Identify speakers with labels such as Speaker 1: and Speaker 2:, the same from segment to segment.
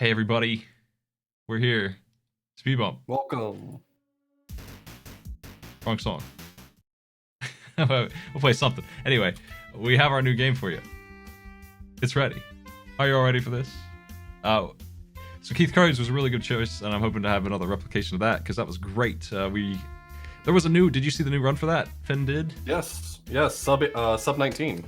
Speaker 1: Hey everybody, we're here. Speed bump.
Speaker 2: Welcome.
Speaker 1: Wrong song. We'll play something. Anyway, we have our new game for you. It's ready. Are you all ready for this? So Keith Courage was a really good choice, and I'm hoping to have another replication of that because that was great. There was a new. Did you see the new run for that? Finn did.
Speaker 2: Yes. Sub 19.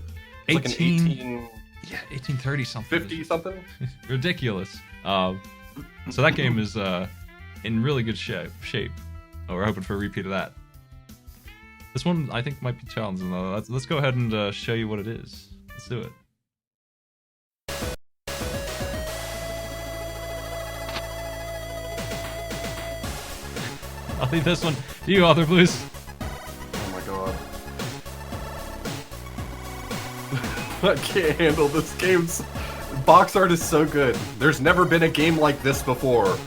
Speaker 2: It's
Speaker 1: 18.
Speaker 2: like an 18.
Speaker 1: Yeah, 1830 something.
Speaker 2: 50 something.
Speaker 1: Ridiculous. So that game is in really good shape. We're hoping for a repeat of that. This one I think might be challenging though. Let's go ahead and show you what it is. Let's do it. I'll leave this one to you, Author Blues.
Speaker 2: Oh my god. I can't handle this game's box art is so good. There's never been a game like this before.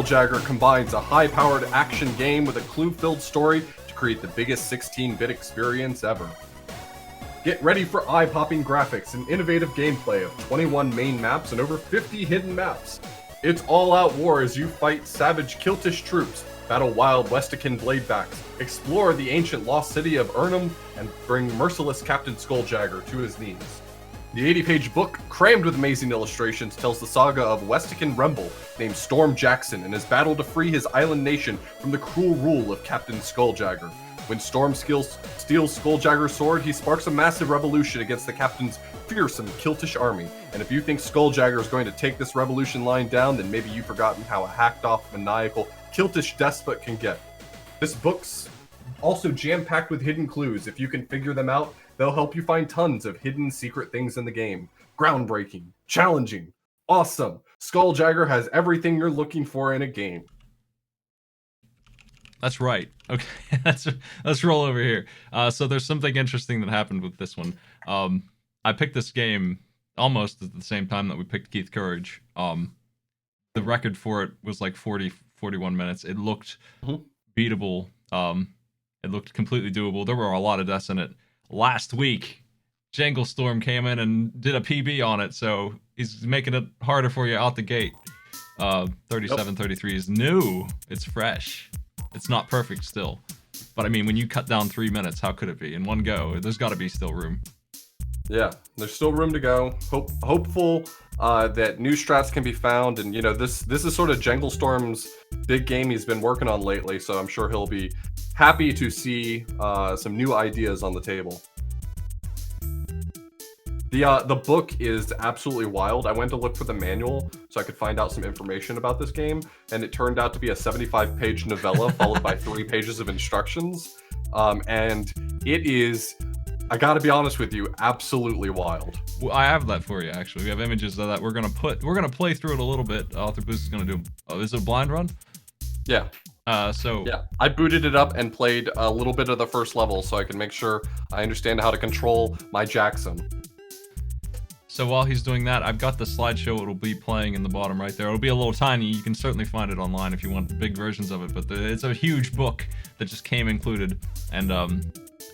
Speaker 2: Jagger combines a high-powered action game with a clue-filled story to create the biggest 16-bit experience ever. Get ready for eye-popping graphics and innovative gameplay of 21 main maps and over 50 hidden maps. It's all-out war as you fight savage Kiltish troops, battle wild Westican bladebacks, explore the ancient lost city of Urnham, and bring merciless Captain Jagger to his knees. The 80-page book, crammed with amazing illustrations, tells the saga of Westican rebel named Storm Jackson and his battle to free his island nation from the cruel rule of Captain Jagger. When Storm steals Jagger's sword, he sparks a massive revolution against the captain's fearsome Kiltish army. And if you think Jagger is going to take this revolution lying down, then maybe you've forgotten how a hacked-off, maniacal Kiltish despot can get. This book's also jam-packed with hidden clues. If you can figure them out, they'll help you find tons of hidden secret things in the game. Groundbreaking, challenging, awesome. Jagger has everything you're looking for in a game.
Speaker 1: That's right. Okay, let's roll over here. So there's something interesting that happened with this one. I picked this game almost at the same time that we picked Keith Courage. The record for it was like 41 minutes. It looked beatable. It looked completely doable. There were a lot of deaths in it. Last week, Jangle Storm came in and did a PB on it, so he's making it harder for you out the gate. 37-33 is new. It's fresh. It's not perfect still. But I mean, when you cut down 3 minutes, how could it be? In one go, there's got to be still room.
Speaker 2: Yeah, there's still room to go. Hopeful that new strats can be found, and you know this is sort of Jangle Storm's big game he's been working on lately. So I'm sure he'll be happy to see some new ideas on the table. The book is absolutely wild. I went to look for the manual so I could find out some information about this game, and it turned out to be a 75-page novella followed by 3 pages of instructions. And it is, I gotta be honest with you, absolutely wild.
Speaker 1: Well, I have that for you actually. We have images of that. We're gonna play through it a little bit. Author Boost is gonna do. Is it a blind run?
Speaker 2: Yeah.
Speaker 1: Yeah,
Speaker 2: I booted it up and played a little bit of the first level so I can make sure I understand how to control my Jackson.
Speaker 1: So while he's doing that, I've got the slideshow. It'll be playing in the bottom right there. It'll be a little tiny. You can certainly find it online if you want big versions of it. But it's a huge book that just came included, and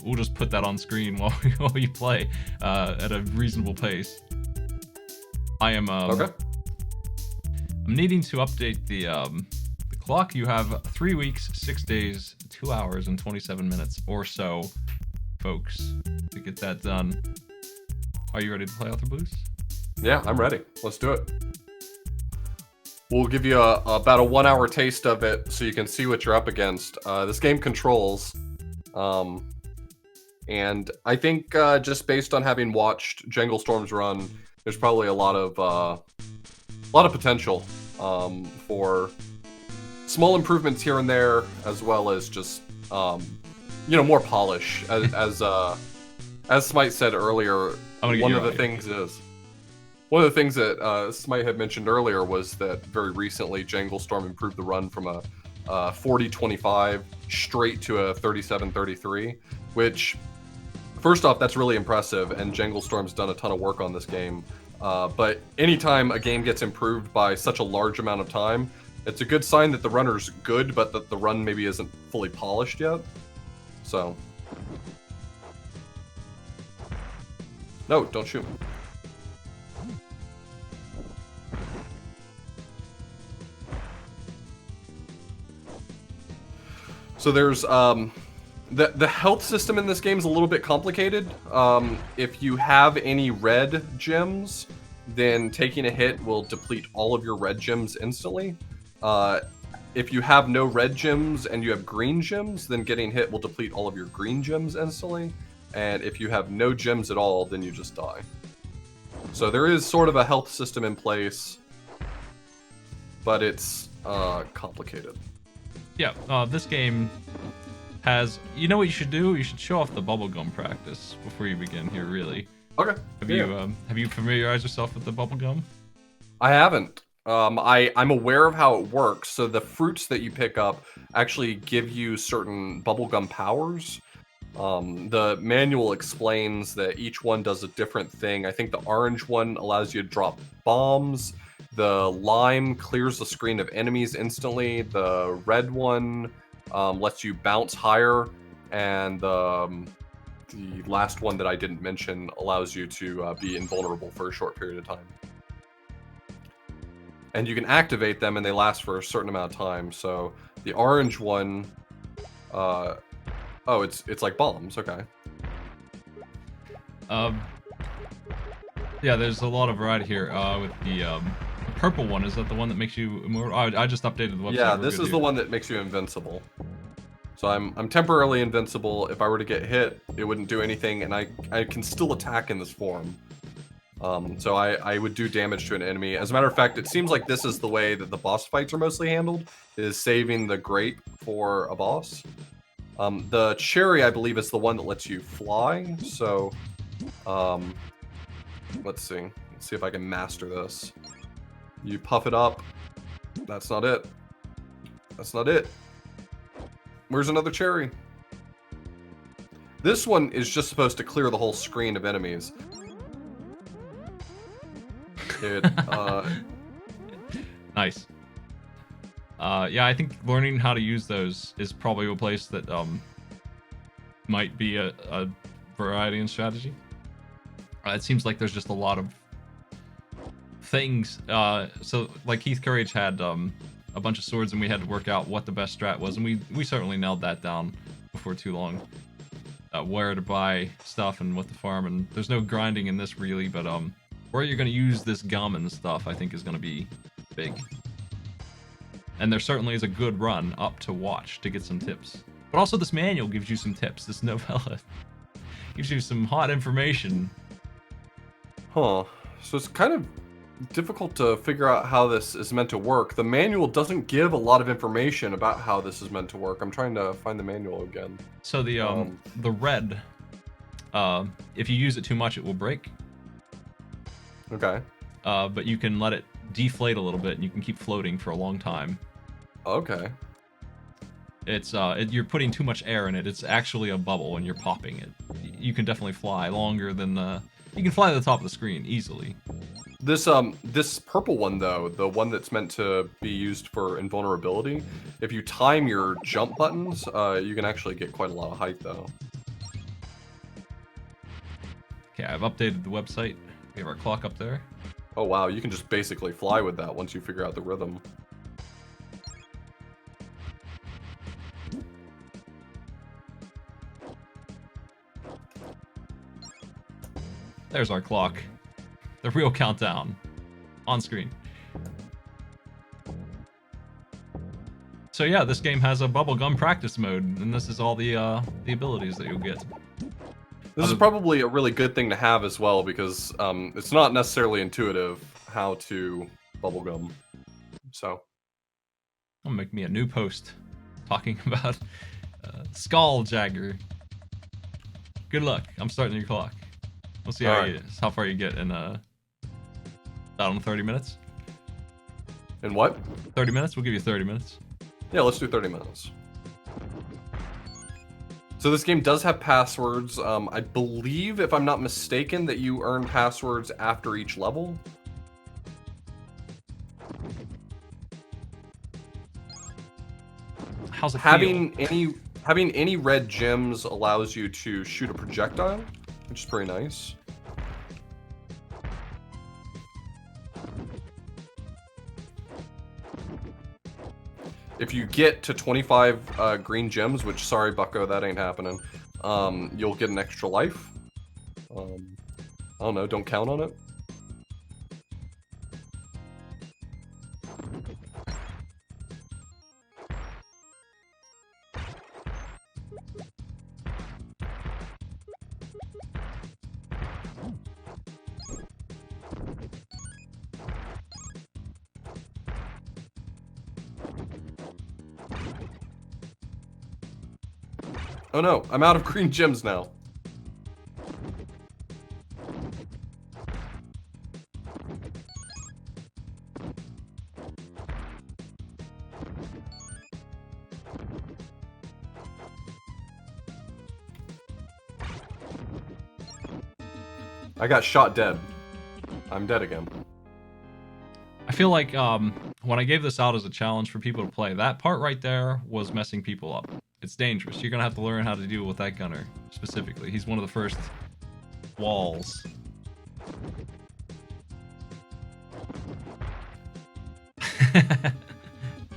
Speaker 1: we'll just put that on screen while you play at a reasonable pace. I am
Speaker 2: Okay.
Speaker 1: I'm needing to update the clock. You have 3 weeks, 6 days, 2 hours, and 27 minutes or so, folks, to get that done. Are you ready to play Author Blues?
Speaker 2: Yeah, I'm ready. Let's do it. We'll give you about a 1 hour taste of it so you can see what you're up against. This game controls, and I think just based on having watched Jangle Storm's run, there's probably a lot of potential for small improvements here and there, as well as just more polish. As Smite said earlier, one of the things that Smite had mentioned earlier was that very recently Jangle Storm improved the run from a 40-25 straight to a 37-33, which, first off, that's really impressive, and Jangle Storm's done a ton of work on this game. But anytime a game gets improved by such a large amount of time, it's a good sign that the runner's good, but that the run maybe isn't fully polished yet. So... No, don't shoot. So there's the health system in this game is a little bit complicated. If you have any red gems, then taking a hit will deplete all of your red gems instantly. If you have no red gems and you have green gems, then getting hit will deplete all of your green gems instantly. And if you have no gems at all, then you just die. So there is sort of a health system in place, but it's complicated.
Speaker 1: Yeah, this game has... You know what you should do? You should show off the bubblegum practice before you begin here, really.
Speaker 2: Okay.
Speaker 1: Have you familiarized yourself with the bubblegum?
Speaker 2: I haven't. I'm aware of how it works. So the fruits that you pick up actually give you certain bubblegum powers. The manual explains that each one does a different thing. I think the orange one allows you to drop bombs. The lime clears the screen of enemies instantly. The red one lets you bounce higher. And the last one that I didn't mention allows you to be invulnerable for a short period of time. And you can activate them, and they last for a certain amount of time. So the orange one, oh, it's like bombs. Okay.
Speaker 1: Yeah, there's a lot of variety here. With the purple one, is that the one that makes you immortal? Oh, I just updated the website.
Speaker 2: Yeah, this is the one that makes you invincible. So I'm temporarily invincible. If I were to get hit, it wouldn't do anything, and I can still attack in this form. So I would do damage to an enemy. As a matter of fact, it seems like this is the way that the boss fights are mostly handled, is saving the grape for a boss. The cherry, I believe, is the one that lets you fly. So, let's see. Let's see if I can master this. You puff it up. That's not it. That's not it. Where's another cherry? This one is just supposed to clear the whole screen of enemies.
Speaker 1: Nice. Yeah, I think learning how to use those is probably a place that might be a variety in strategy. It seems like there's just a lot of things. So, like Keith Courage had a bunch of swords, and we had to work out what the best strat was, and we certainly nailed that down before too long. Where to buy stuff and what to farm, and there's no grinding in this really, but where you're going to use this gum and stuff, I think, is going to be big. And there certainly is a good run up to watch to get some tips. But also this manual gives you some tips. This novella gives you some hot information.
Speaker 2: Huh. So it's kind of difficult to figure out how this is meant to work. The manual doesn't give a lot of information about how this is meant to work. I'm trying to find the manual again.
Speaker 1: So the red, if you use it too much, it will break.
Speaker 2: Okay.
Speaker 1: But you can let it deflate a little bit, and you can keep floating for a long time.
Speaker 2: Okay.
Speaker 1: It's you're putting too much air in it. It's actually a bubble, and you're popping it. You can definitely fly longer than you can fly to the top of the screen easily.
Speaker 2: This purple one though, the one that's meant to be used for invulnerability, if you time your jump buttons, you can actually get quite a lot of height though.
Speaker 1: Okay, I've updated the website. We have our clock up there.
Speaker 2: Oh wow, you can just basically fly with that once you figure out the rhythm.
Speaker 1: There's our clock. The real countdown. On screen. So yeah, this game has a bubblegum practice mode, and this is all the abilities that you'll get.
Speaker 2: This is probably a really good thing to have as well, because it's not necessarily intuitive how to bubblegum. So.
Speaker 1: I'll make me a new post talking about Skull Jagger. Good luck. I'm starting your clock. We'll see how far you get in about 30 minutes.
Speaker 2: In what?
Speaker 1: 30 minutes? We'll give you 30 minutes.
Speaker 2: Yeah, let's do 30 minutes. So this game does have passwords. I believe, if I'm not mistaken, that you earn passwords after each level.
Speaker 1: How's it
Speaker 2: having any red gems allows you to shoot a projectile, which is pretty nice. if you get to 25 green gems, which, sorry, Bucko, that ain't happening, you'll get an extra life. I don't know, don't count on it. Oh no, I'm out of green gems now. I got shot dead. I'm dead again.
Speaker 1: I feel like when I gave this out as a challenge for people to play, that part right there was messing people up. It's dangerous. You're gonna have to learn how to deal with that gunner specifically. He's one of the first walls.
Speaker 2: I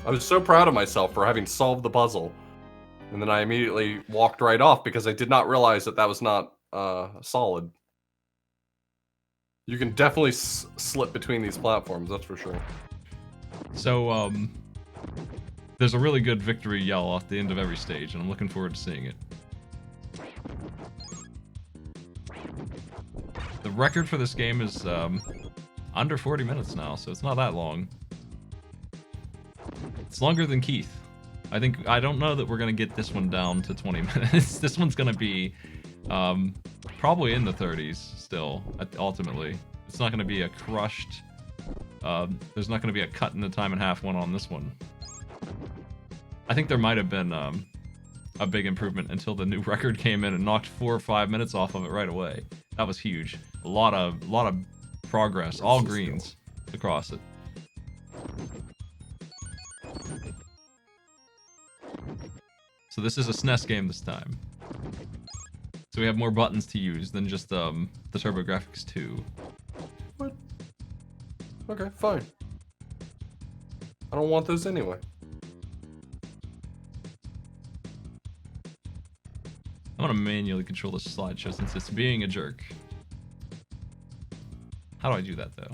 Speaker 2: was so proud of myself for having solved the puzzle. And then I immediately walked right off because I did not realize that that was not solid. You can definitely slip between these platforms, that's for sure.
Speaker 1: So, there's a really good victory yell at the end of every stage, and I'm looking forward to seeing it. The record for this game is under 40 minutes now, so it's not that long. It's longer than Keith. I don't know that we're gonna get this one down to 20 minutes. This one's gonna be probably in the 30s still. Ultimately, it's not gonna be a crushed. There's not gonna be a cut in the time in half one on this one. I think there might have been a big improvement until the new record came in and knocked 4 or 5 minutes off of it right away. That was huge. A lot of progress. All greens across it. So this is a SNES game this time. So we have more buttons to use than just the TurboGrafx 2.
Speaker 2: What? Okay, fine. I don't want those anyway.
Speaker 1: I want to manually control this slideshow since it's being a jerk. How do I do that though?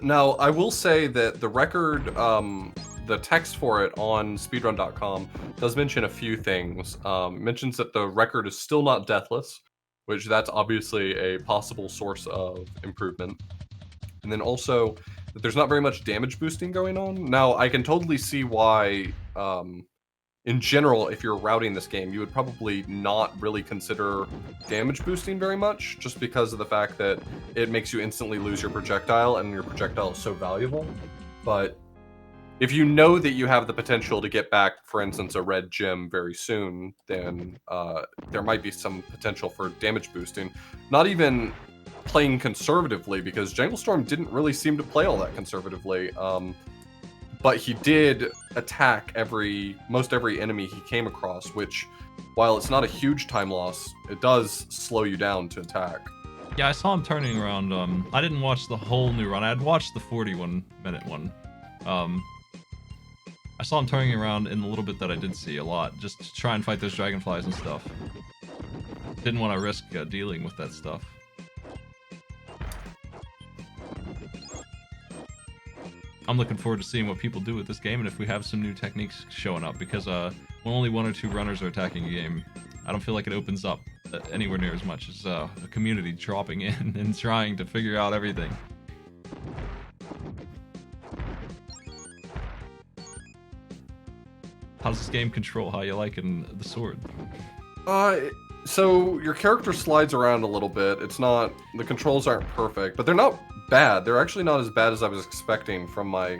Speaker 2: Now, I will say that the record, the text for it on speedrun.com does mention a few things. It mentions that the record is still not deathless, which that's obviously a possible source of improvement. And then also that there's not very much damage boosting going on. Now, I can totally see why, in general, if you're routing this game, you would probably not really consider damage boosting very much, just because of the fact that it makes you instantly lose your projectile, and your projectile is so valuable. But if you know that you have the potential to get back, for instance, a red gem very soon, then there might be some potential for damage boosting. Not even playing conservatively, because Jangle Storm didn't really seem to play all that conservatively. But he did attack most every enemy he came across, which, while it's not a huge time loss, it does slow you down to attack.
Speaker 1: Yeah, I saw him turning around. I didn't watch the whole new run. I had watched the 41-minute one. I saw him turning around in the little bit that I did see a lot, just to try and fight those dragonflies and stuff. Didn't want to risk dealing with that stuff. I'm looking forward to seeing what people do with this game and if we have some new techniques showing up, because when only 1 or 2 runners are attacking a game, I don't feel like it opens up anywhere near as much as a community dropping in and trying to figure out everything. How does this game control how you liking the sword?
Speaker 2: So your character slides around a little bit. It's not, the controls aren't perfect, but they're not bad. They're actually not as bad as I was expecting from my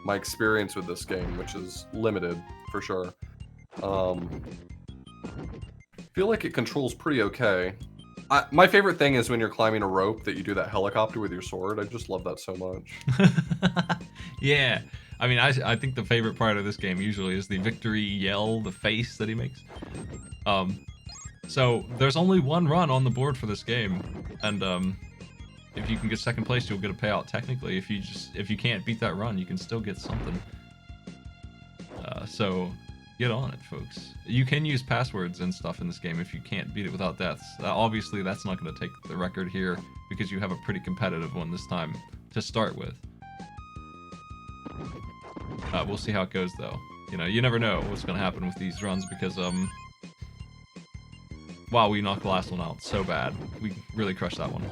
Speaker 2: experience with this game, which is limited for sure. I feel like it controls pretty okay. My favorite thing is when you're climbing a rope that you do that helicopter with your sword. I just love that so much.
Speaker 1: Yeah. I mean, I think the favorite part of this game usually is the victory yell, the face that he makes. So there's only one run on the board for this game, and if you can get second place, you'll get a payout. Technically, if you can't beat that run, you can still get something. So get on it, folks. You can use passwords and stuff in this game if you can't beat it without deaths. Obviously, that's not going to take the record here because you have a pretty competitive one this time to start with. We'll see how it goes, though. You never know what's going to happen with these runs because wow, we knocked the last one out so bad. We really crushed that one.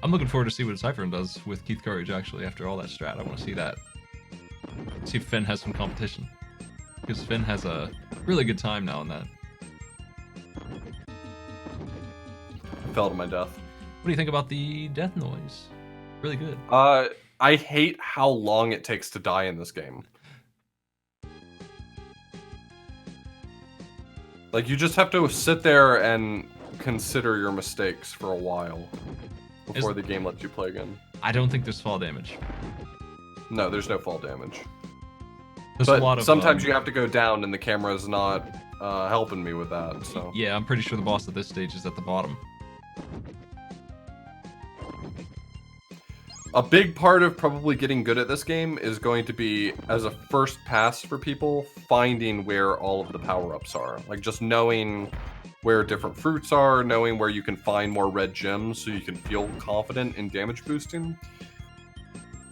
Speaker 1: I'm looking forward to see what Cypher does with Keith Courage, actually, after all that strat. I want to see that. See if Finn has some competition. Because Finn has a really good time now in that.
Speaker 2: I fell to my death.
Speaker 1: What do you think about the death noise? Really good.
Speaker 2: I hate how long it takes to die in this game. Like, you just have to sit there and consider your mistakes for a while before the game lets you play again.
Speaker 1: I don't think there's fall damage.
Speaker 2: No, there's no fall damage.
Speaker 1: There's
Speaker 2: but
Speaker 1: a lot of,
Speaker 2: sometimes you have to go down and the camera's not helping me with that, so...
Speaker 1: Yeah, I'm pretty sure the boss at this stage is at the bottom.
Speaker 2: A big part of probably getting good at this game is going to be, as a first pass for people, finding where all of the power-ups are. Like, just knowing where different fruits are, knowing where you can find more red gems so you can feel confident in damage boosting.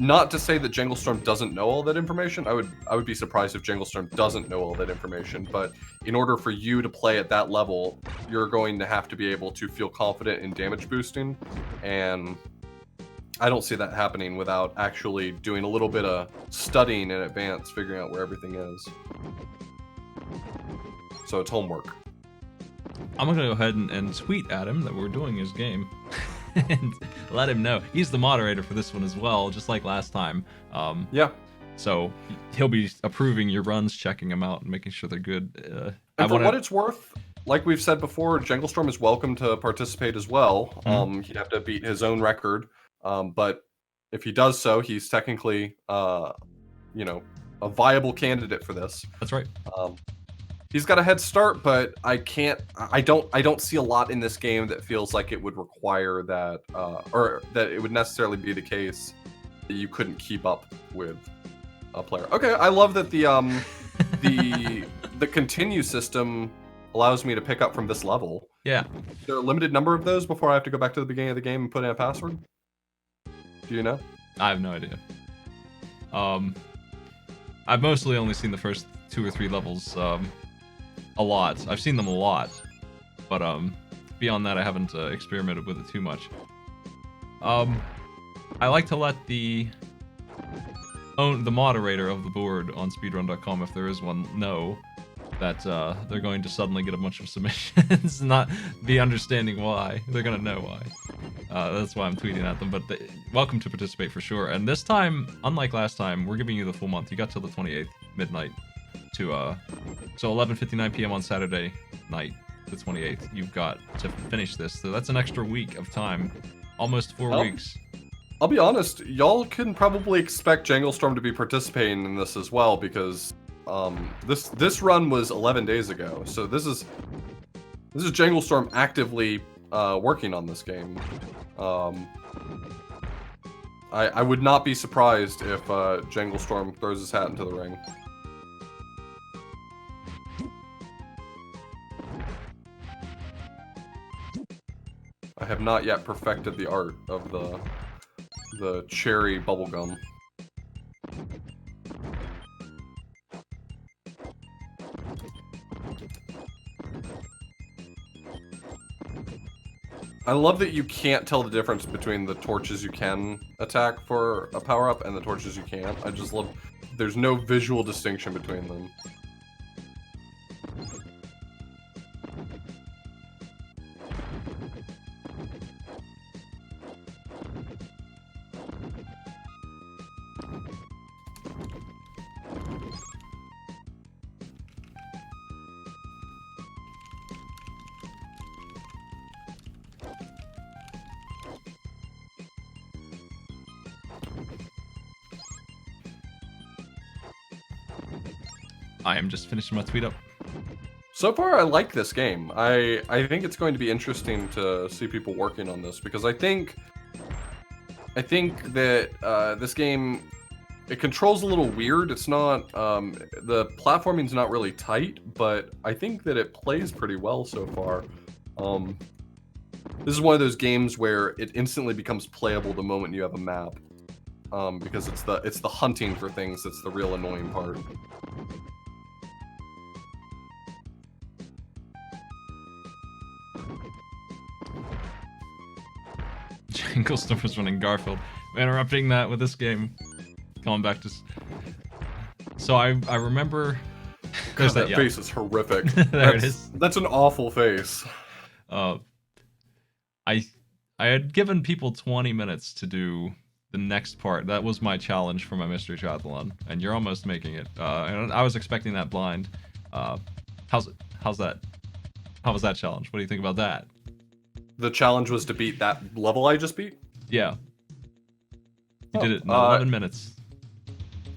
Speaker 2: Not to say that Janglestorm doesn't know all that information. I would be surprised if Janglestorm doesn't know all that information, but in order for you to play at that level, you're going to have to be able to feel confident in damage boosting, and I don't see that happening without actually doing a little bit of studying in advance, figuring out where everything is. So it's homework.
Speaker 1: I'm gonna go ahead and tweet at him that we're doing his game. And let him know. He's the moderator for this one as well, just like last time.
Speaker 2: Yeah.
Speaker 1: So he'll be approving your runs, checking them out, and making sure they're good.
Speaker 2: And for what it's worth, like we've said before, Janglestorm is welcome to participate as well.
Speaker 1: Mm-hmm.
Speaker 2: He'd have to beat his own record. But if he does so, he's technically, a viable candidate for this.
Speaker 1: That's right.
Speaker 2: He's got a head start, but I don't see a lot in this game that feels like it would require that, or that it would necessarily be the case that you couldn't keep up with a player. Okay, I love that the continue system allows me to pick up from this level.
Speaker 1: Yeah.
Speaker 2: Is there a limited number of those before I have to go back to the beginning of the game and put in a password? Do you know?
Speaker 1: I have no idea. I've mostly only seen the first 2 or 3 levels a lot. I've seen them a lot, but beyond that, I haven't experimented with it too much. I like to let the moderator of the board on speedrun.com, if there is one, know that they're going to suddenly get a bunch of submissions, not be understanding why. They're gonna know why. That's why I'm tweeting at them, but welcome to participate for sure. And this time, unlike last time, we're giving you the full month. You got till the 28th, midnight, to so 11:59 p.m. on Saturday night, the 28th. You've got to finish this, so that's an extra week of time, almost 4 weeks.
Speaker 2: I'll be honest, y'all can probably expect Janglestorm to be participating in this as well, because this run was 11 days ago, so this is Janglestorm actively working on this game. I would not be surprised if Janglestorm throws his hat into the ring. I have not yet perfected the art of the cherry bubblegum. I love that you can't tell the difference between the torches you can attack for a power-up and the torches you can't. I just love... There's no visual distinction between them.
Speaker 1: I am just finishing my tweet up.
Speaker 2: So far, I like this game. I think it's going to be interesting to see people working on this because I think that this game, it controls a little weird. It's not the platforming's not really tight, but I think that it plays pretty well so far. This is one of those games where it instantly becomes playable the moment you have a map, because it's the hunting for things that's the real annoying part.
Speaker 1: Jangle was running Garfield. We're interrupting that with this game. Going back to. So I remember.
Speaker 2: There's that face is horrific.
Speaker 1: It is.
Speaker 2: That's an awful face.
Speaker 1: I had given people 20 minutes to do the next part. That was my challenge for my mystery triathlon, and you're almost making it. And I was expecting that blind. How's that? How was that challenge? What do you think about that?
Speaker 2: The challenge was to beat that level I just beat?
Speaker 1: Yeah. You did it in 11 minutes.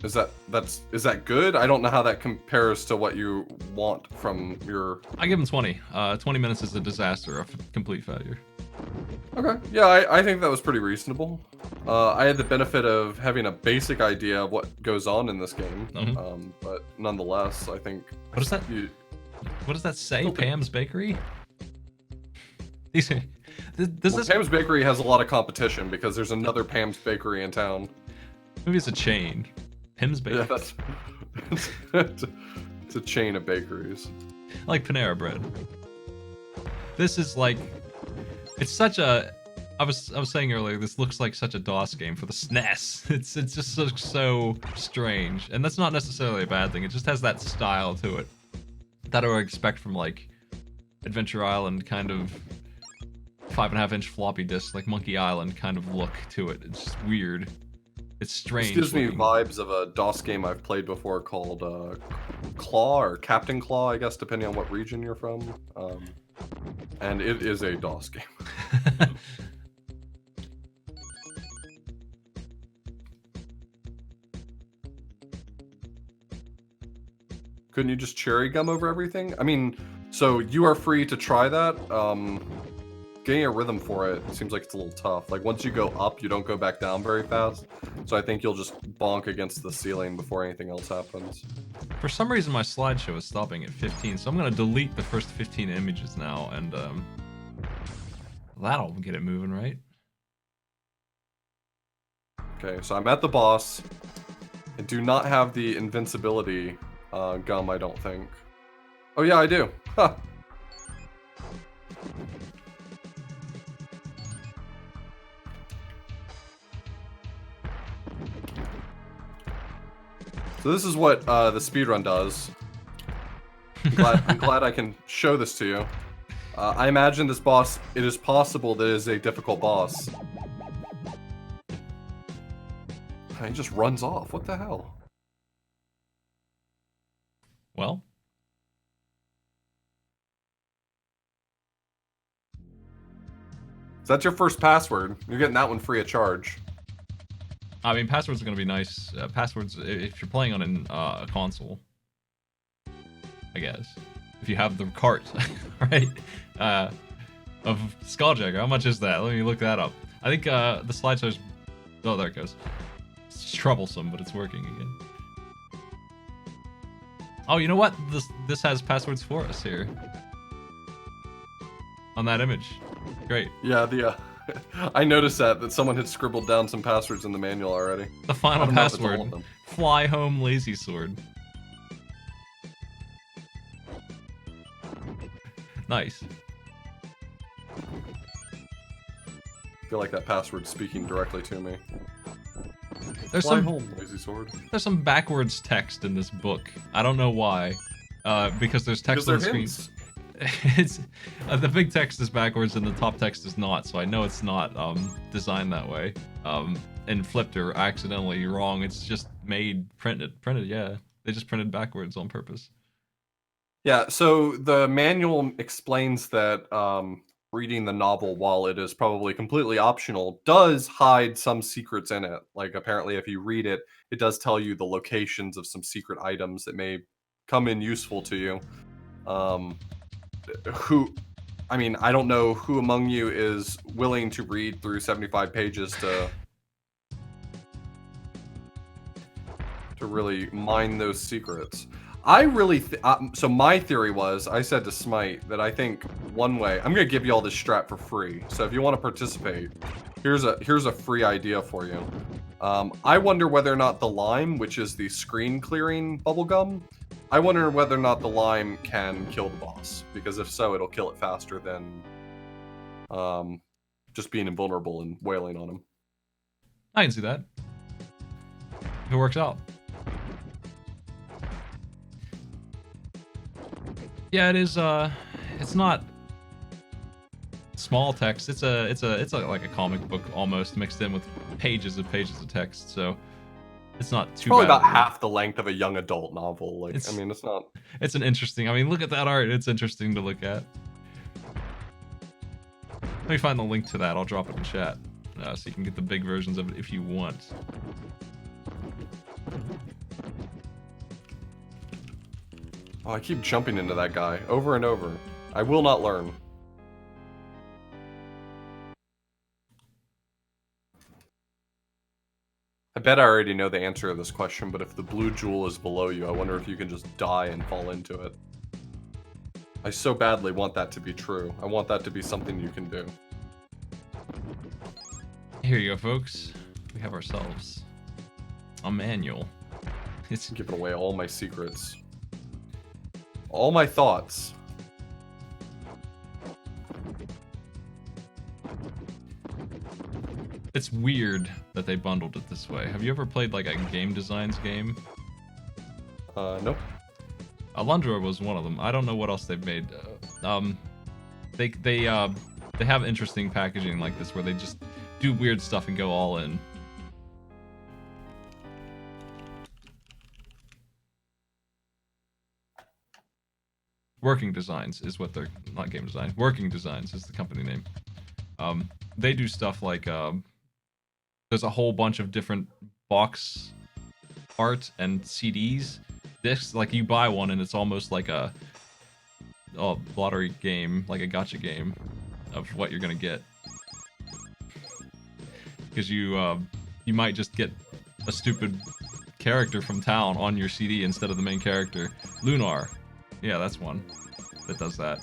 Speaker 2: Is that good? I don't know how that compares to what you want from your...
Speaker 1: I give him 20. 20 minutes is a disaster, a complete failure.
Speaker 2: Okay. Yeah, I think that was pretty reasonable. I had the benefit of having a basic idea of what goes on in this game. But nonetheless, I think...
Speaker 1: What does that say? Pam's Bakery?
Speaker 2: Pam's Bakery has a lot of competition because there's another Pam's Bakery in town.
Speaker 1: Maybe it's a chain. Pim's Bakery.
Speaker 2: Yeah, it's a chain of bakeries.
Speaker 1: Like Panera Bread. This is like, it's such a. I was saying earlier, this looks like such a DOS game for the SNES. It's just so strange, and that's not necessarily a bad thing. It just has that style to it that I would expect from like Adventure Island kind of 5.5-inch floppy disk, like Monkey Island kind of look to it. It's just weird. It's strange.
Speaker 2: This gives me vibes of a DOS game I've played before called Claw or Captain Claw, I guess, depending on what region you're from. And it is a DOS game. Couldn't you just cherry gum over everything? I mean, so you are free to try that. Getting a rhythm for it seems like it's a little tough. Like once you go up, you don't go back down very fast. So I think you'll just bonk against the ceiling before anything else happens.
Speaker 1: For some reason, my slideshow is stopping at 15, so I'm gonna delete the first 15 images now, and that'll get it moving, right?
Speaker 2: Okay, so I'm at the boss. I do not have the invincibility gum, I don't think. Oh yeah, I do. Huh. So this is what the speedrun does. I'm glad I can show this to you. I imagine this boss, it is possible that it is a difficult boss. He just runs off. What the hell?
Speaker 1: Well.
Speaker 2: So that's your first password. You're getting that one free of charge.
Speaker 1: I mean, passwords are going to be nice. Passwords, if you're playing on a console, I guess. If you have the cart, right? Of Skulljacker. How much is that? Let me look that up. I think the slideshow's... Oh, there it goes. It's troublesome, but it's working again. Oh, you know what? This has passwords for us here. On that image. Great.
Speaker 2: Yeah, the... I noticed that someone had scribbled down some passwords in the manual already.
Speaker 1: The final password, fly home lazy sword. Nice.
Speaker 2: I feel like that password's speaking directly to me.
Speaker 1: There's
Speaker 2: fly home lazy sword.
Speaker 1: There's some backwards text in this book. I don't know why. Because there's text on the screen. It's the big text is backwards and the top text is not, so I know it's not designed that way. And flipped or accidentally wrong. It's just printed. Yeah, they just printed backwards on purpose.
Speaker 2: Yeah. So the manual explains that reading the novel, while it is probably completely optional, does hide some secrets in it. Like apparently, if you read it, it does tell you the locations of some secret items that may come in useful to you. Who, I mean, I don't know who among you is willing to read through 75 pages to really mine those secrets. I really, so my theory was, I said to Smite that I think one way, I'm gonna give you all this strat for free. So if you want to participate, here's a free idea for you. I wonder whether or not the lime, which is the screen clearing bubblegum, I wonder whether or not the lime can kill the boss. Because if so, it'll kill it faster than just being invulnerable and wailing on him.
Speaker 1: I can see that. If it works out. Yeah, it is. It's not small text. It's like a comic book almost mixed in with pages of text. So it's not too
Speaker 2: probably
Speaker 1: bad.
Speaker 2: About half the length of a young adult novel. Like, I mean, it's not.
Speaker 1: It's an interesting. I mean, look at that art. It's interesting to look at. Let me find the link to that. I'll drop it in chat, so you can get the big versions of it if you want.
Speaker 2: Oh, I keep jumping into that guy over and over. I will not learn. I bet I already know the answer to this question, but if the blue jewel is below you, I wonder if you can just die and fall into it. I so badly want that to be true. I want that to be something you can do.
Speaker 1: Here you go, folks. We have ourselves a manual.
Speaker 2: It's giving away all my secrets. All my thoughts.
Speaker 1: It's weird that they bundled it this way. Have you ever played like a game designs game?
Speaker 2: Nope.
Speaker 1: Alundra was one of them. I don't know what else they've made. They have interesting packaging like this where they just do weird stuff and go all in. Working Designs is what they're, not game design. Working Designs is the company name. They do stuff like there's a whole bunch of different box art and CDs. Discs, like you buy one and it's almost like a lottery game, like a gacha game of what you're gonna get. Because you might just get a stupid character from town on your CD instead of the main character. Lunar. Yeah, that's one that does that.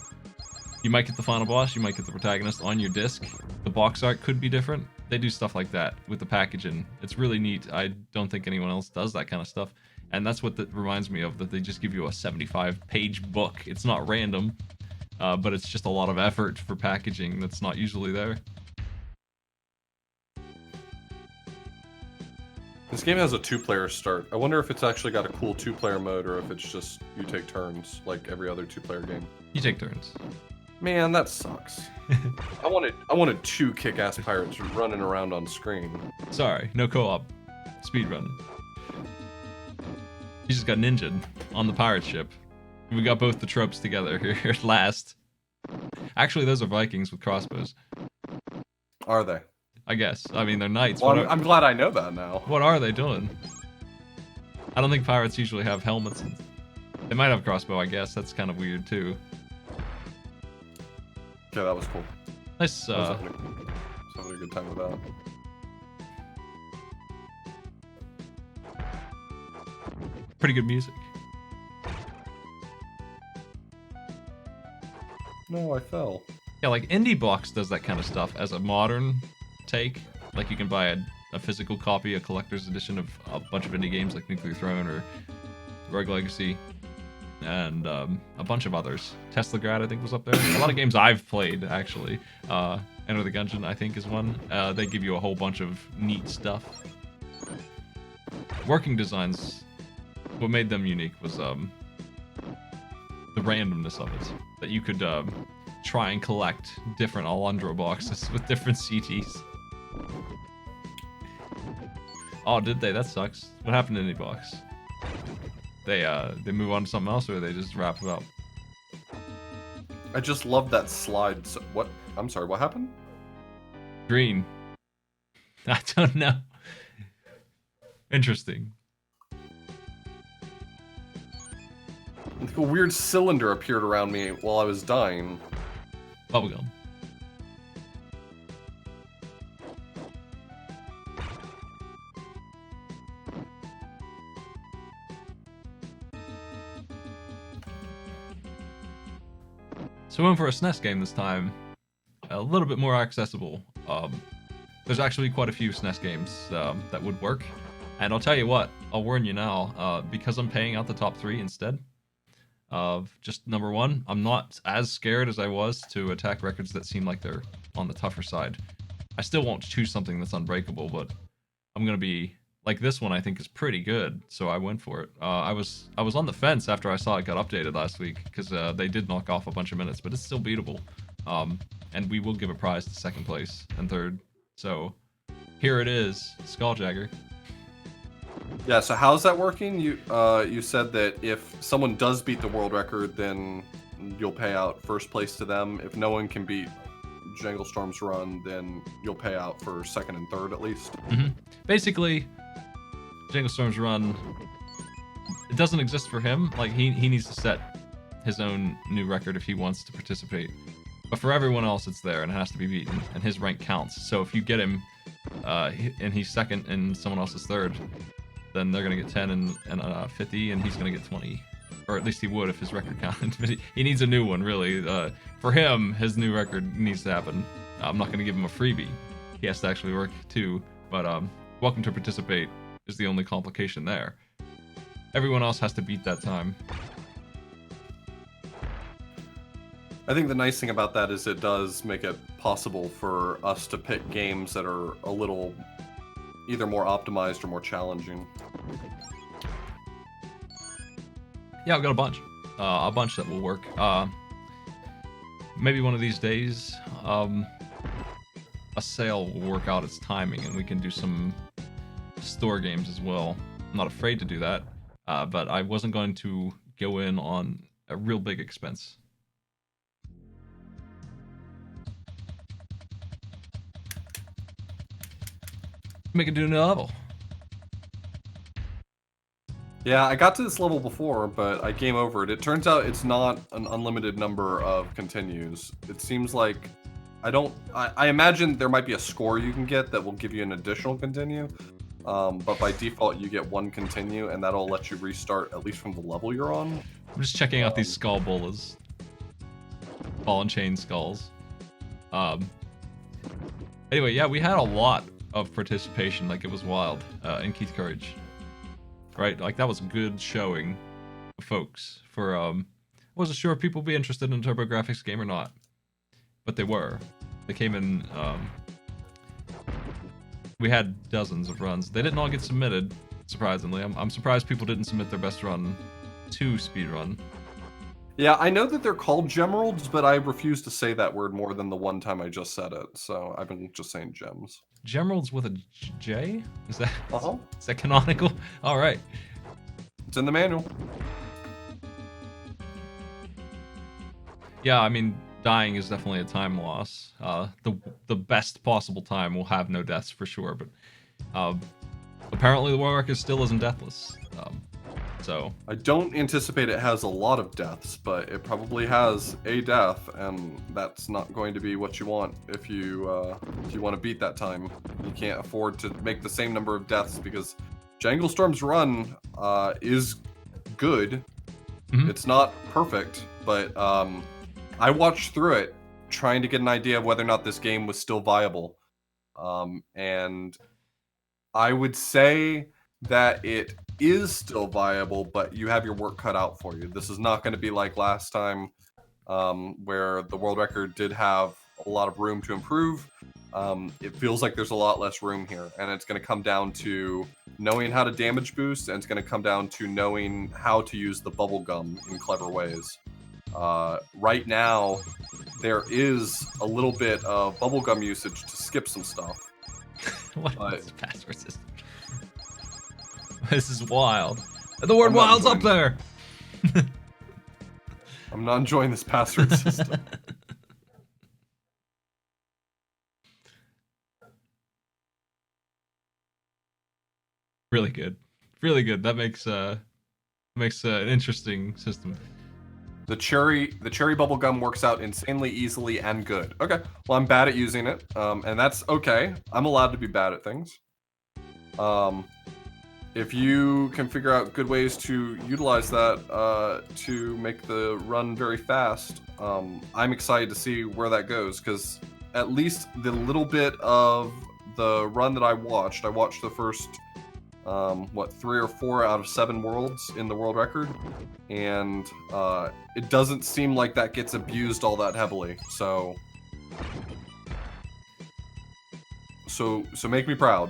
Speaker 1: You might get the final boss, you might get the protagonist on your disc. The box art could be different. They do stuff like that with the packaging. It's really neat. I don't think anyone else does that kind of stuff. And that's what that reminds me of, that they just give you a 75-page book. It's not random, but it's just a lot of effort for packaging that's not usually there.
Speaker 2: This game has a 2-player start. I wonder if it's actually got a cool 2-player mode or if it's just you take turns like every other 2-player game.
Speaker 1: You take turns.
Speaker 2: Man, that sucks. I wanted 2 kick-ass pirates running around on screen.
Speaker 1: Sorry, no co-op. Speedrun. You just got ninja'd on the pirate ship. We got both the tropes together here at last. Actually, those are Vikings with crossbows.
Speaker 2: Are they?
Speaker 1: I guess. I mean, they're knights.
Speaker 2: Well, I'm glad I know that now.
Speaker 1: What are they doing? I don't think pirates usually have helmets. They might have crossbow, I guess. That's kind of weird, too.
Speaker 2: Yeah, that was cool.
Speaker 1: Nice,
Speaker 2: I was having a good time with that.
Speaker 1: Pretty good music.
Speaker 2: No, I fell.
Speaker 1: Yeah, like Indie Box does that kind of stuff as a modern take. Like you can buy a physical copy, a collector's edition of a bunch of indie games like Nuclear Throne or Rogue Legacy, and a bunch of others. Teslagrad, I think, was up there. A lot of games I've played, actually. Enter the Gungeon, I think, is one. They give you a whole bunch of neat stuff. Working Designs, what made them unique was the randomness of it. That you could try and collect different Alundra boxes with different CDs. Oh, did they? That sucks. What happened to Indie Box? They move on to something else, or they just wrap it up?
Speaker 2: I just love that slide. So, what? I'm sorry, what happened?
Speaker 1: Green. I don't know. Interesting.
Speaker 2: Like a weird cylinder appeared around me while I was dying.
Speaker 1: Bubblegum. So we went for a SNES game this time. A little bit more accessible. There's actually quite a few SNES games that would work. And I'll tell you what, I'll warn you now, because I'm paying out the top 3 instead of just number 1, I'm not as scared as I was to attack records that seem like they're on the tougher side. I still won't choose something that's unbreakable, but I'm gonna be like this one. I think is pretty good, so I went for it. I was on the fence after I saw it got updated last week because they did knock off a bunch of minutes, but it's still beatable. And we will give a prize to second place and third. So here it is, Jagger.
Speaker 2: Yeah, so how's that working? You said that if someone does beat the world record, then you'll pay out first place to them. If no one can beat Jangle Storm's run, then you'll pay out for second and third at least.
Speaker 1: Mm-hmm. Basically, Jangle Storm's run, it doesn't exist for him. Like he needs to set his own new record if he wants to participate. But for everyone else, it's there and it has to be beaten, and his rank counts. So if you get him, and he's second and someone else is third, then they're gonna get 10 and 50, and he's gonna get 20, or at least he would if his record counted. But he needs a new one, really. For him, his new record needs to happen. I'm not gonna give him a freebie. He has to actually work too. But welcome to participate is the only complication there. Everyone else has to beat that time.
Speaker 2: I think the nice thing about that is it does make it possible for us to pick games that are a little either more optimized or more challenging.
Speaker 1: Yeah, I've got a bunch that will work. Maybe one of these days, a sale will work out its timing, and we can do some store games as well. I'm not afraid to do that, but I wasn't going to go in on a real big expense. Make it do a new level.
Speaker 2: Yeah, I got to this level before, but I game over it. It turns out it's not an unlimited number of continues. It seems like I imagine there might be a score you can get that will give you an additional continue. But by default, you get one continue, and that'll let you restart at least from the level you're on.
Speaker 1: I'm just checking out these skull bolas. Ball and chain skulls. Anyway, yeah, we had a lot of participation. Like, it was wild in Keith Courage. Right? Like, that was a good showing, folks. For, I wasn't sure if people would be interested in a TurboGrafx game or not. But they were. They came in, we had dozens of runs. They didn't all get submitted, surprisingly. I'm surprised people didn't submit their best run to speedrun.
Speaker 2: Yeah, I know that they're called gemeralds, but I refuse to say that word more than the one time I just said it, so I've been just saying gems.
Speaker 1: Gemeralds with a J? Is that is that canonical? All right.
Speaker 2: It's in the manual.
Speaker 1: Yeah, I mean, dying is definitely a time loss. The best possible time will have no deaths for sure, but apparently the world record still isn't deathless. So
Speaker 2: I don't anticipate it has a lot of deaths, but it probably has a death, and that's not going to be what you want if you want to beat that time. You can't afford to make the same number of deaths because Jangle Storm's run is good. Mm-hmm. It's not perfect, but I watched through it trying to get an idea of whether or not this game was still viable, and I would say that it is still viable, but you have your work cut out for you. This is not going to be like last time, where the world record did have a lot of room to improve. It feels like there's a lot less room here, and it's going to come down to knowing how to damage boost, and it's going to come down to knowing how to use the bubblegum in clever ways. Right now, there is a little bit of bubblegum usage to skip some stuff.
Speaker 1: What is password system? This is wild. The word wild's up there.
Speaker 2: I'm not enjoying this password system.
Speaker 1: Really good. Really good. That makes Makes an interesting system.
Speaker 2: The cherry bubblegum works out insanely easily and good. Okay, well I'm bad at using it, and that's okay. I'm allowed to be bad at things. If you can figure out good ways to utilize that to make the run very fast, I'm excited to see where that goes, because at least the little bit of the run that I watched the first, 3 or 4 out of 7 worlds in the world record, and it doesn't seem like that gets abused all that heavily, so make me proud.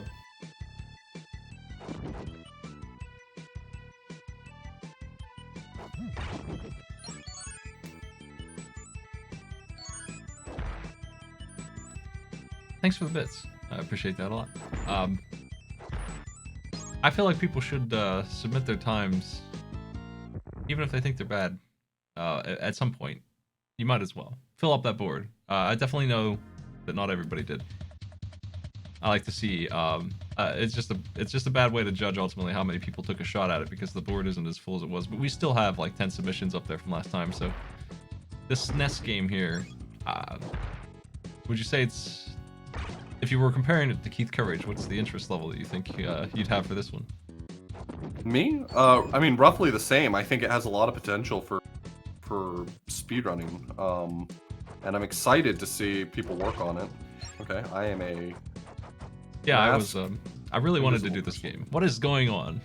Speaker 1: Thanks for the bits. I appreciate that a lot. I feel like people should submit their times, even if they think they're bad. At some point, you might as well fill up that board. I definitely know that not everybody did. I like to see. It's just a bad way to judge ultimately how many people took a shot at it, because the board isn't as full as it was. But we still have like 10 submissions up there from last time. So this NES game here, would you say it's? If you were comparing it to Keith Courage, what's the interest level that you think you'd have for this one?
Speaker 2: Me? I mean, roughly the same. I think it has a lot of potential for speedrunning. And I'm excited to see people work on it. Okay, I am a...
Speaker 1: Yeah, I really wanted to do this game. What is going on?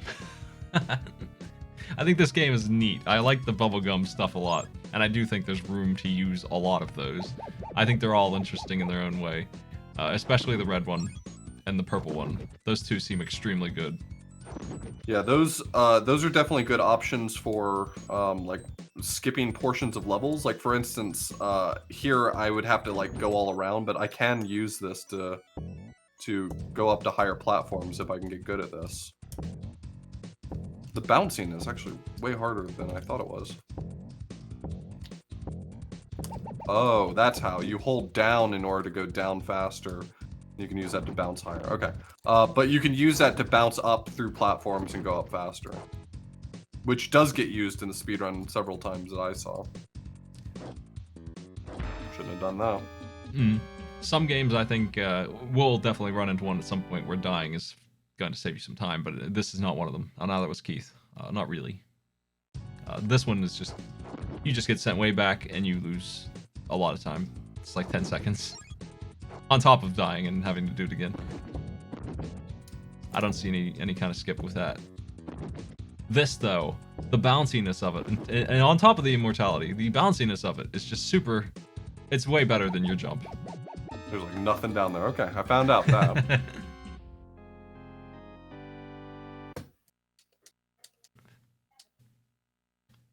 Speaker 1: I think this game is neat. I like the bubblegum stuff a lot, and I do think there's room to use a lot of those. I think they're all interesting in their own way. Especially the red one and the purple one. Those two seem extremely good.
Speaker 2: Yeah, those are definitely good options for like skipping portions of levels. Like for instance, here I would have to like go all around, but I can use this to go up to higher platforms if I can get good at this. The bouncing is actually way harder than I thought it was. Oh, that's how. You hold down in order to go down faster. You can use that to bounce higher. Okay. But you can use that to bounce up through platforms and go up faster. Which does get used in the speedrun several times that I saw. Shouldn't have done that.
Speaker 1: Some games I think we'll definitely run into one at some point where dying is going to save you some time, but this is not one of them. Oh, no, that was Keith. Not really. This one is just... You just get sent way back and you lose a lot of time. It's like 10 seconds. On top of dying and having to do it again. I don't see any kind of skip with that. This, though, the bounciness of it, and on top of the immortality, the bounciness of it is just super... It's way better than your jump.
Speaker 2: There's like nothing down there. Okay, I found out that.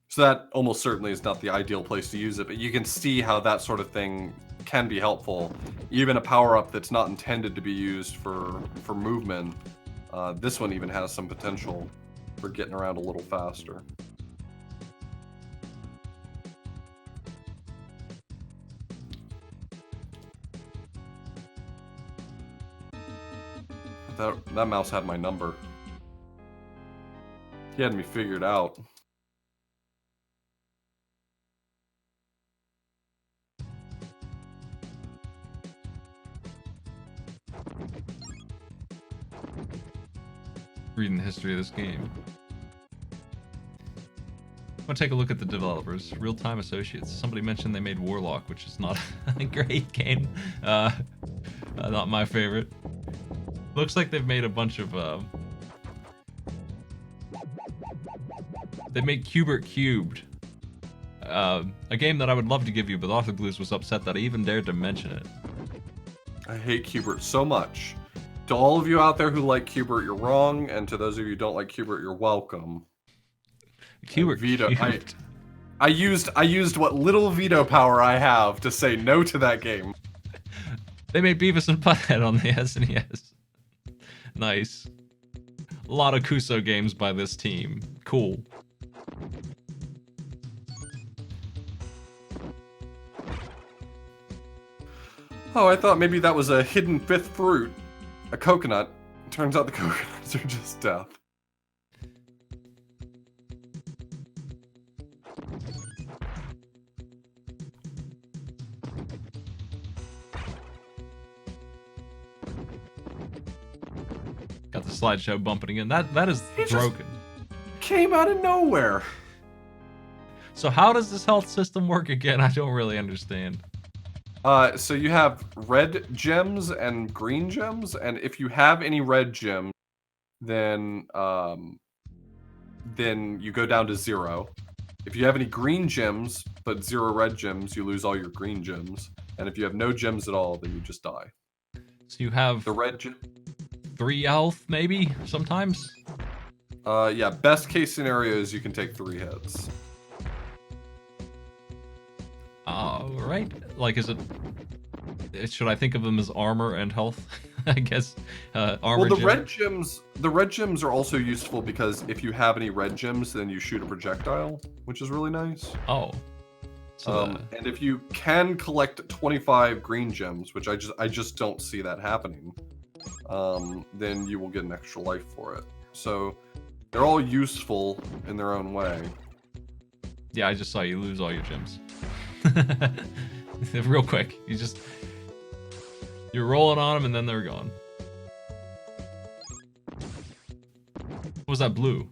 Speaker 2: So that almost certainly is not the ideal place to use it, but you can see how that sort of thing can be helpful. Even a power-up that's not intended to be used for movement, this one even has some potential for getting around a little faster. That mouse had my number. He had me figured out.
Speaker 1: Reading the history of this game. I'm gonna take a look at the developers. Real-Time Associates. Somebody mentioned they made Warlock, which is not a great game. Not my favorite. Looks like they've made a bunch of... They made Qbert Cubed. A game that I would love to give you, but Arthur Glues was upset that I even dared to mention it.
Speaker 2: I hate Qbert so much. To all of you out there who like Qbert, you're wrong, and to those of you who don't like Qbert, you're welcome.
Speaker 1: Qbert
Speaker 2: veto.
Speaker 1: Cubed.
Speaker 2: I used what little veto power I have to say no to that game.
Speaker 1: They made Beavis and Butthead on the SNES. Nice. A lot of Kuso games by this team. Cool.
Speaker 2: Oh, I thought maybe that was a hidden fifth fruit. A coconut. Turns out the coconuts are just death.
Speaker 1: got the slideshow bumping again. That is
Speaker 2: He just
Speaker 1: broken.
Speaker 2: came out of nowhere.
Speaker 1: So how does this health system work again? I don't really understand.
Speaker 2: So you have red gems and green gems, and if you have any red gems, then you go down to 0. If you have any green gems but 0 red gems, you lose all your green gems. And if you have no gems at all, then you just die.
Speaker 1: So you have
Speaker 2: The red gem.
Speaker 1: 3 health, maybe sometimes.
Speaker 2: Yeah. Best case scenario is you can take 3 hits.
Speaker 1: Right. Like, is it? Should I think of them as armor and health? I guess. Armor.
Speaker 2: Well,
Speaker 1: gem.
Speaker 2: the red gems are also useful because if you have any red gems, then you shoot a projectile, which is really nice.
Speaker 1: Oh. So
Speaker 2: and if you can collect 25 green gems, which I just don't see that happening, then you will get an extra life for it. So they're all useful in their own way.
Speaker 1: yeah, I just saw you lose all your gems. Real quick. You're rolling on them and then they're gone. What was that blue?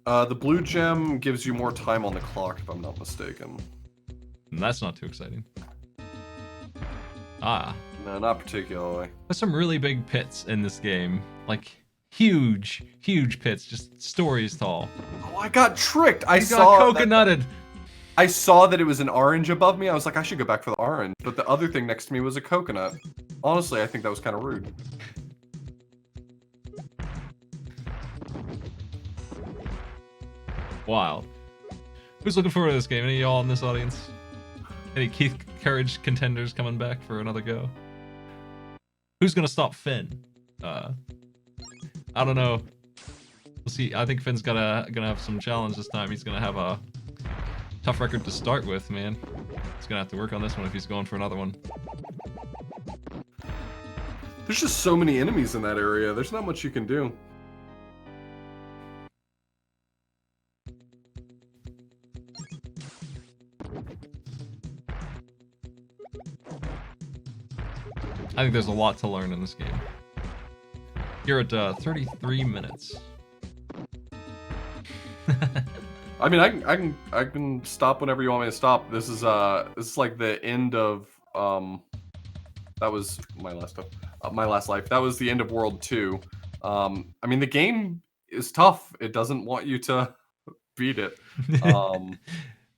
Speaker 2: The blue gem gives you more time on the clock, if I'm not mistaken.
Speaker 1: That's not too exciting. Ah.
Speaker 2: No, not particularly.
Speaker 1: There's some really big pits in this game. Like, huge pits, just stories tall.
Speaker 2: Oh, I got tricked!
Speaker 1: You got coconutted!
Speaker 2: I saw that it was an orange above me. I was like, I should go back for the orange. But the other thing next to me was a coconut. Honestly, I think that was kind of rude.
Speaker 1: Wild. Who's looking forward to this game? Any of y'all in this audience? Any Keith Courage contenders coming back for another go? Who's gonna stop Finn? I don't know. We'll see. I think Finn's gonna have some challenge this time. He's gonna have a tough record to start with, man. He's gonna have to work on this one if he's going for another one.
Speaker 2: There's just so many enemies in that area. There's not much you can do.
Speaker 1: I think there's a lot to learn in this game. You're at 33 minutes.
Speaker 2: I mean, I can stop whenever you want me to stop. This is like the end of that was my last life. That was the end of World 2. I mean, the game is tough. It doesn't want you to beat it.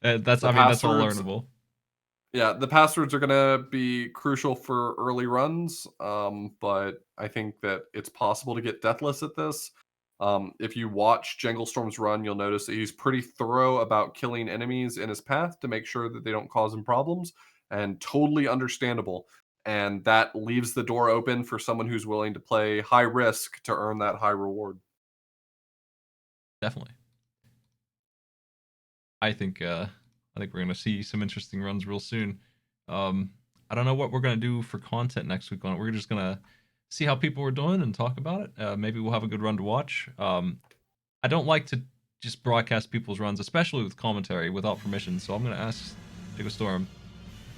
Speaker 1: That's all learnable.
Speaker 2: Yeah, the passwords are gonna be crucial for early runs, but I think that it's possible to get deathless at this. If you watch Janglestorm's run, you'll notice that he's pretty thorough about killing enemies in his path to make sure that they don't cause him problems, and totally understandable. And that leaves the door open for someone who's willing to play high risk to earn that high reward.
Speaker 1: Definitely. I think we're gonna see some interesting runs real soon. I don't know what we're gonna do for content next week on it. We're just gonna see how people are doing and talk about it. Maybe we'll have a good run to watch. I don't like to just broadcast people's runs, especially with commentary, without permission. So I'm gonna ask Jagger Storm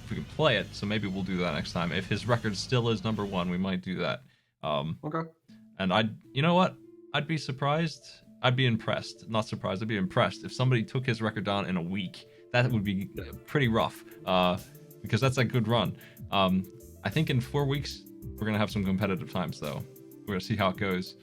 Speaker 1: if we can play it. So maybe we'll do that next time. If his record still is number 1, we might do that.
Speaker 2: Okay.
Speaker 1: And you know what? I'd be surprised. I'd be impressed. Not surprised. I'd be impressed if somebody took his record down in a week. That would be pretty rough, because that's a good run. I think in 4 weeks we're gonna have some competitive times, though. We're gonna see how it goes.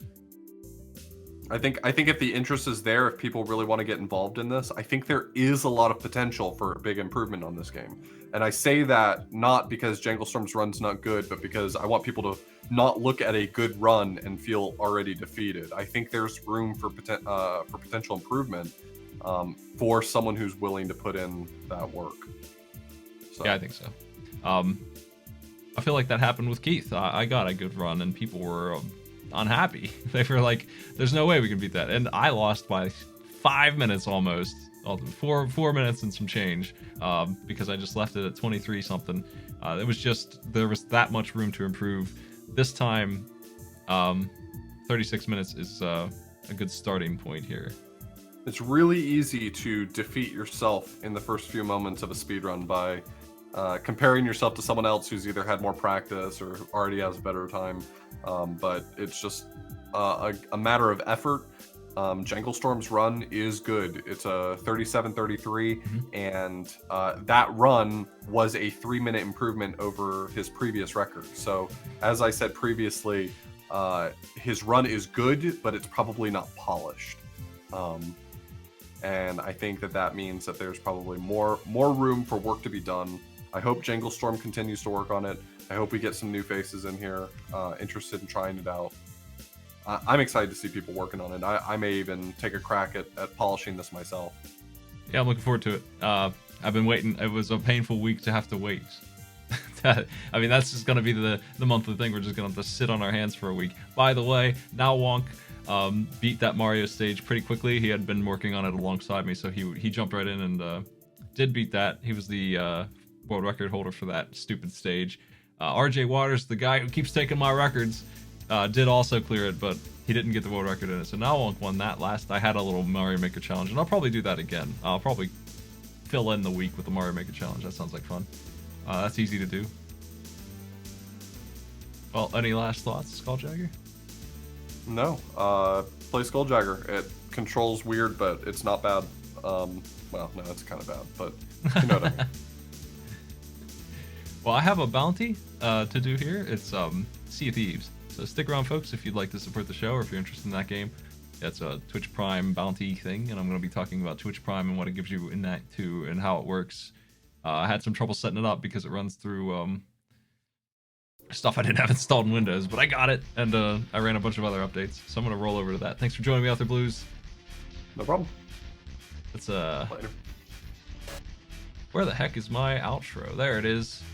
Speaker 2: I think if the interest is there, if people really want to get involved in this, I think there is a lot of potential for a big improvement on this game. And I say that not because Janglestorm's run's not good, but because I want people to not look at a good run and feel already defeated. I think there's room for potential improvement for someone who's willing to put in that work. So.
Speaker 1: Yeah, I think so. I feel like that happened with Keith. I got a good run, and people were unhappy. They were like, "There's no way we can beat that," and I lost by 5 minutes almost. 4 minutes and some change, because I just left it at 23 something. It was just, there was that much room to improve. This time, 36 minutes is a good starting point here.
Speaker 2: It's really easy to defeat yourself in the first few moments of a speedrun by comparing yourself to someone else who's either had more practice or already has better time. But it's just a matter of effort. Jangle Storm's run is good. It's a 37-33, and that run was a 3-minute improvement over his previous record. So, as I said previously, his run is good, but it's probably not polished. And I think that means that there's probably more room for work to be done. I hope Jangle Storm continues to work on it. I hope we get some new faces in here interested in trying it out. I'm excited to see people working on it. I may even take a crack at polishing this myself.
Speaker 1: Yeah, I'm looking forward to it. I've been waiting. It was a painful week to have to wait. I mean, that's just going to be the monthly thing. We're just going to have to sit on our hands for a week. By the way, now Wonk beat that Mario stage pretty quickly. He had been working on it alongside me, so he jumped right in and did beat that. He was the world record holder for that stupid stage. RJ Waters, the guy who keeps taking my records, did also clear it, but he didn't get the world record in it. So now Wonk won that last. I had a little Mario Maker challenge, and I'll probably do that again. I'll probably fill in the week with the Mario Maker challenge. That sounds like fun. That's easy to do. Well, any last thoughts, Skull-Jagger?
Speaker 2: No. Play Skull-Jagger. It controls weird, but it's not bad. Well, no, it's kind of bad, but you know what I mean.
Speaker 1: Well, I have a bounty to do here. It's Sea of Thieves. So stick around, folks, if you'd like to support the show or if you're interested in that game. That's a Twitch Prime bounty thing, and I'm going to be talking about Twitch Prime and what it gives you in that too and how it works. I had some trouble setting it up because it runs through stuff I didn't have installed in Windows, but I got it, and I ran a bunch of other updates, so I'm going to roll over to that. Thanks for joining me out there, Blues.
Speaker 2: No problem.
Speaker 1: Let's
Speaker 2: Later.
Speaker 1: Where the heck is my outro? There it is.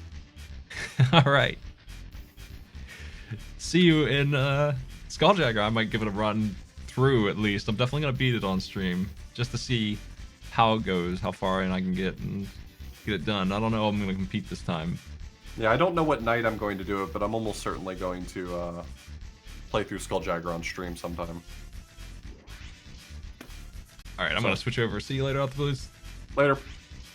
Speaker 1: All right. See you in Skull-Jagger. I might give it a run through at least. I'm definitely going to beat it on stream just to see how it goes, how far in I can get and get it done. I don't know if I'm going to compete this time.
Speaker 2: Yeah, I don't know what night I'm going to do it, but I'm almost certainly going to play through Skull-Jagger on stream sometime.
Speaker 1: All right, I'm going to switch over. See you later out the Blues.
Speaker 2: Later.